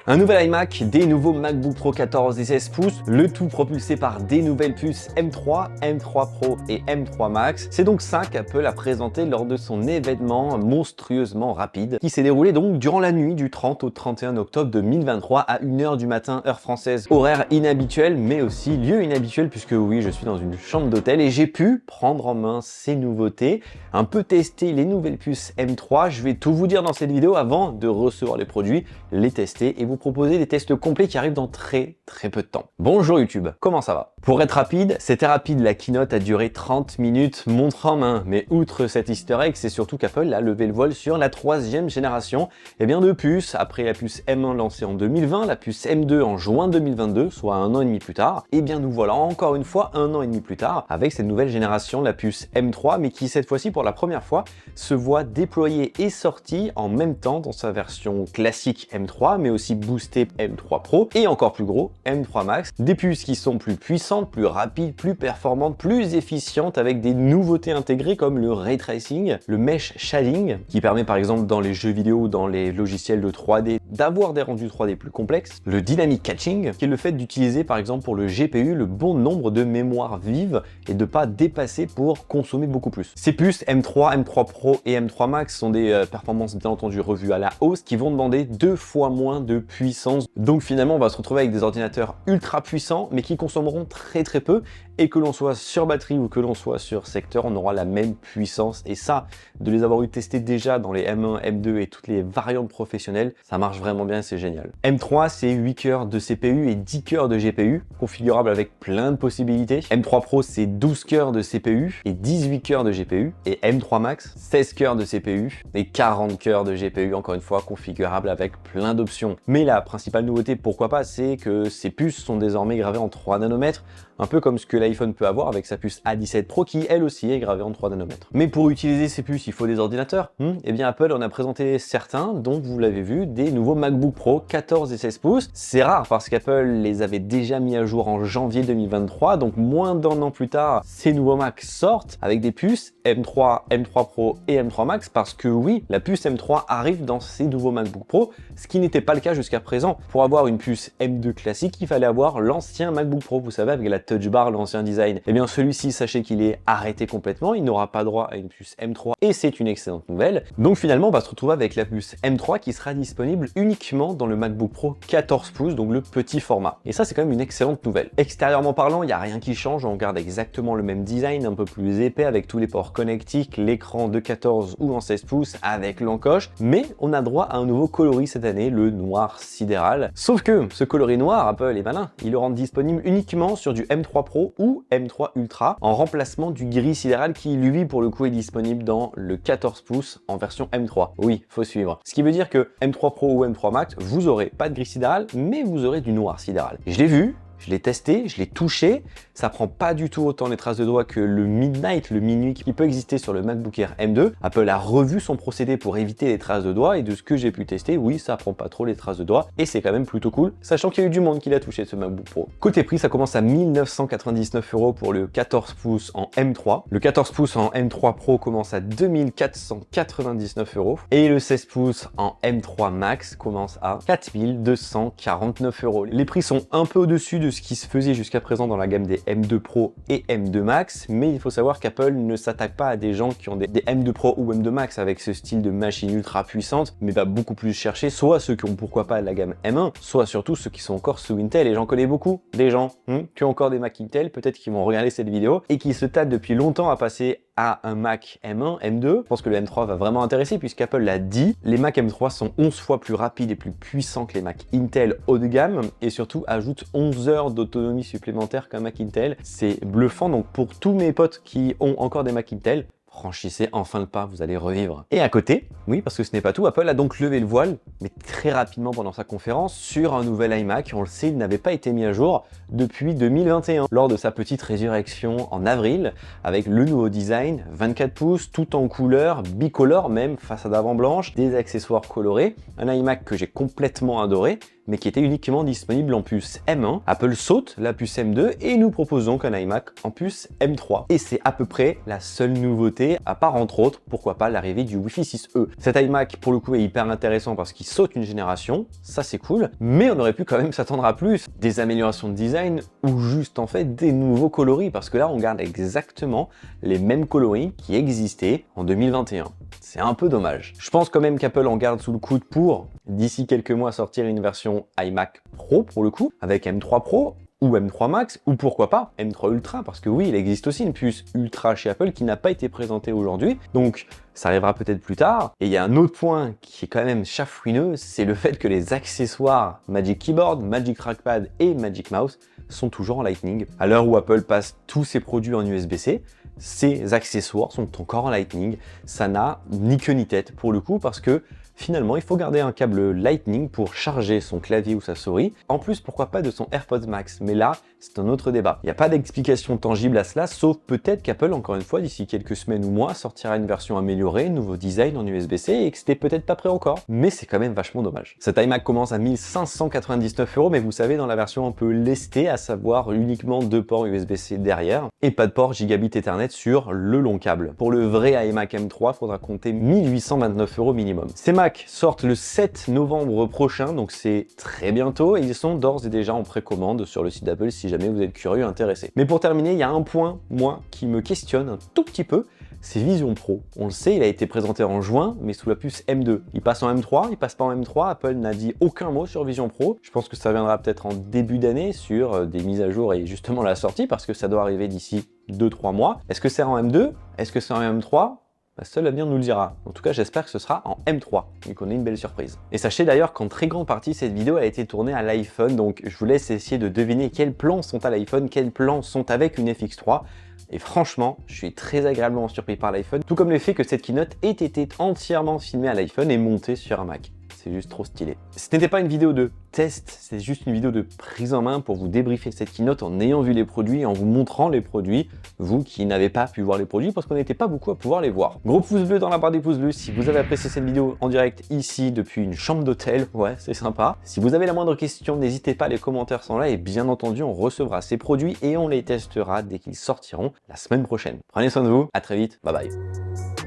Un nouvel iMac, des nouveaux MacBook Pro 14 et 16 pouces, le tout propulsé par des nouvelles puces M3, M3 Pro et M3 Max. C'est donc ça qu'Apple a présenté lors de son événement monstrueusement rapide qui s'est déroulé donc durant la nuit du 30 au 31 octobre 2023 à 1h du matin heure française. Horaire inhabituel mais aussi lieu inhabituel puisque oui, je suis dans une chambre d'hôtel et j'ai pu prendre en main ces nouveautés, un peu tester les nouvelles puces M3. Je vais tout vous dire dans cette vidéo avant de recevoir les produits, les tester et vous proposer des tests complets qui arrivent dans très peu de temps. Bonjour YouTube, comment ça va? Pour être rapide, c'était rapide, la keynote a duré 30 minutes montre en main, mais outre cet easter egg, c'est surtout qu'Apple a levé le voile sur la 3e génération de puces, après la puce M1 lancée en 2020, la puce M2 en juin 2022, soit un an et demi plus tard, et bien nous voilà encore une fois un an et demi plus tard, avec cette nouvelle génération, la puce M3, mais qui cette fois-ci pour la première fois se voit déployée et sortie en même temps dans sa version classique M3, mais aussi boostée M3 Pro, et encore plus gros, M3 Max, des puces qui sont plus puissantes, plus rapides, plus performantes, plus efficientes, avec des nouveautés intégrées comme le ray tracing, le mesh shading, qui permet par exemple dans les jeux vidéo ou dans les logiciels de 3D d'avoir des rendus 3D plus complexes, le dynamic catching, qui est le fait d'utiliser par exemple pour le GPU le bon nombre de mémoire vive et de pas dépasser pour consommer beaucoup plus. Ces puces M3, M3 Pro et M3 Max sont des performances bien entendu revues à la hausse qui vont demander 2 fois moins de puissance. Donc finalement on va se retrouver avec des ordinateurs ultra puissants mais qui consommeront très peu, et que l'on soit sur batterie ou que l'on soit sur secteur, on aura la même puissance. Et ça, de les avoir eu testés déjà dans les M1, M2 et toutes les variantes professionnelles, ça marche vraiment bien, c'est génial. M3, c'est 8 cœurs de CPU et 10 cœurs de GPU, configurable avec plein de possibilités. M3 Pro, c'est 12 cœurs de CPU et 18 cœurs de GPU. Et M3 Max, 16 cœurs de CPU et 40 cœurs de GPU, encore une fois, configurable avec plein d'options. Mais la principale nouveauté, pourquoi pas, c'est que ces puces sont désormais gravées en 3 nanomètres, un peu comme ce que l'iPhone peut avoir avec sa puce A17 Pro qui elle aussi est gravée en 3 nanomètres. Mais pour utiliser ces puces, il faut des ordinateurs. Eh bien Apple en a présenté certains, dont vous l'avez vu, des nouveaux MacBook Pro 14 et 16 pouces. C'est rare parce qu'Apple les avait déjà mis à jour en janvier 2023, donc moins d'un an plus tard, ces nouveaux Macs sortent avec des puces M3, M3 Pro et M3 Max, parce que oui, la puce M3 arrive dans ces nouveaux MacBook Pro, ce qui n'était pas le cas jusqu'à présent. Pour avoir une puce M2 classique, il fallait avoir l'ancien MacBook Pro, vous savez, avec la Touch Bar, l'ancien design. Et bien celui-ci, sachez qu'il est arrêté complètement, il n'aura pas droit à une puce M3 et c'est une excellente nouvelle. Donc finalement, on va se retrouver avec la puce M3 qui sera disponible uniquement dans le MacBook Pro 14 pouces, donc le petit format. Et ça, c'est quand même une excellente nouvelle. Extérieurement parlant, il n'y a rien qui change, on garde exactement le même design, un peu plus épais avec tous les ports connectiques, l'écran de 14 ou en 16 pouces avec l'encoche, mais on a droit à un nouveau coloris cette année, le noir sidéral. Sauf que ce coloris noir, Apple est malin, il le rend disponible uniquement sur du M3 Pro ou M3 Ultra en remplacement du gris sidéral qui lui pour le coup est disponible dans le 14 pouces en version M3. Oui, faut suivre. Ce qui veut dire que M3 Pro ou M3 Max, vous aurez pas de gris sidéral, mais vous aurez du noir sidéral. Je l'ai vu, je l'ai testé, je l'ai touché, ça prend pas du tout autant les traces de doigts que le Midnight, le minuit qui peut exister sur le MacBook Air M2. Apple a revu son procédé pour éviter les traces de doigts et de ce que j'ai pu tester, oui, ça prend pas trop les traces de doigts et c'est quand même plutôt cool, sachant qu'il y a eu du monde qui l'a touché ce MacBook Pro. Côté prix, ça commence à 1999 € pour le 14 pouces en M3. Le 14 pouces en M3 Pro commence à 2499 € et le 16 pouces en M3 Max commence à 4249 €. Les prix sont un peu au-dessus de ce qui se faisait jusqu'à présent dans la gamme des M2 Pro et M2 Max, mais il faut savoir qu'Apple ne s'attaque pas à des gens qui ont des M2 Pro ou M2 Max avec ce style de machine ultra puissante, mais va beaucoup plus chercher soit ceux qui ont pourquoi pas la gamme M1, soit surtout ceux qui sont encore sous Intel, et j'en connais beaucoup, des gens qui ont encore des Mac Intel, peut-être qui vont regarder cette vidéo, et qui se tâtent depuis longtemps à passer à un Mac M1, M2. Je pense que le M3 va vraiment intéresser puisqu'Apple l'a dit, les Mac M3 sont 11 fois plus rapides et plus puissants que les Mac Intel haut de gamme et surtout ajoutent 11 heures d'autonomie supplémentaire qu'un Mac Intel. C'est bluffant, donc pour tous mes potes qui ont encore des Mac Intel, franchissez enfin le pas, vous allez revivre. Et à côté, oui, parce que ce n'est pas tout, Apple a donc levé le voile, mais très rapidement pendant sa conférence, sur un nouvel iMac. On le sait, il n'avait pas été mis à jour depuis 2021, lors de sa petite résurrection en avril, avec le nouveau design, 24 pouces, tout en couleur, bicolore même, façade avant blanche, des accessoires colorés, un iMac que j'ai complètement adoré, mais qui était uniquement disponible en puce M1. Apple saute la puce M2 et nous proposons qu'un iMac en puce M3. Et c'est à peu près la seule nouveauté, à part entre autres, pourquoi pas l'arrivée du Wi-Fi 6E. Cet iMac pour le coup est hyper intéressant parce qu'il saute une génération, ça c'est cool, mais on aurait pu quand même s'attendre à plus. Des améliorations de design ou juste en fait des nouveaux coloris, parce que là on garde exactement les mêmes coloris qui existaient en 2021. C'est un peu dommage. Je pense quand même qu'Apple en garde sous le coude pour, d'ici quelques mois, sortir une version iMac Pro pour le coup, avec M3 Pro, ou M3 Max, ou pourquoi pas M3 Ultra, parce que oui, il existe aussi une puce Ultra chez Apple qui n'a pas été présentée aujourd'hui, donc ça arrivera peut-être plus tard. Et il y a un autre point qui est quand même chafouineux, c'est le fait que les accessoires Magic Keyboard, Magic Trackpad et Magic Mouse sont toujours en Lightning. À l'heure où Apple passe tous ses produits en USB-C, ces accessoires sont encore en Lightning. Ça n'a ni queue ni tête pour le coup, parce que finalement, il faut garder un câble Lightning pour charger son clavier ou sa souris. En plus, pourquoi pas de son AirPods Max, mais là, c'est un autre débat. Il n'y a pas d'explication tangible à cela, sauf peut-être qu'Apple, encore une fois, d'ici quelques semaines ou mois, sortira une version améliorée, nouveau design en USB-C, et que c'était peut-être pas prêt encore. Mais c'est quand même vachement dommage. Cet iMac commence à 1599 €, mais vous savez, dans la version un peu lestée, à savoir uniquement 2 ports USB-C derrière, et pas de port gigabit Ethernet sur le long câble. Pour le vrai iMac M3, il faudra compter 1829 € minimum. Ces Macs sortent le 7 novembre prochain, donc c'est très bientôt, et ils sont d'ores et déjà en précommande sur le site d'Apple si jamais vous êtes curieux intéressé. Mais pour terminer, il y a un point, moi, qui me questionne un tout petit peu, c'est Vision Pro. On le sait, il a été présenté en juin, mais sous la puce M2. Il passe en M3, il passe pas en M3, Apple n'a dit aucun mot sur Vision Pro. Je pense que ça viendra peut-être en début d'année sur des mises à jour et justement la sortie, parce que ça doit arriver d'ici 2-3 mois. Est-ce que c'est en M2? Est-ce que c'est en M3? Seul l'avenir nous le dira. En tout cas, j'espère que ce sera en M3, et qu'on ait une belle surprise. Et sachez d'ailleurs qu'en très grande partie, cette vidéo a été tournée à l'iPhone, donc je vous laisse essayer de deviner quels plans sont à l'iPhone, quels plans sont avec une FX3. Et franchement, je suis très agréablement surpris par l'iPhone, tout comme le fait que cette keynote ait été entièrement filmée à l'iPhone et montée sur un Mac. C'est juste trop stylé. Ce n'était pas une vidéo de test, c'est juste une vidéo de prise en main pour vous débriefer cette keynote en ayant vu les produits, en vous montrant les produits, vous qui n'avez pas pu voir les produits parce qu'on n'était pas beaucoup à pouvoir les voir. Gros pouce bleu dans la barre des pouces bleus si vous avez apprécié cette vidéo en direct ici depuis une chambre d'hôtel, ouais c'est sympa. Si vous avez la moindre question, n'hésitez pas, les commentaires sont là et bien entendu on recevra ces produits et on les testera dès qu'ils sortiront la semaine prochaine. Prenez soin de vous, à très vite, bye bye.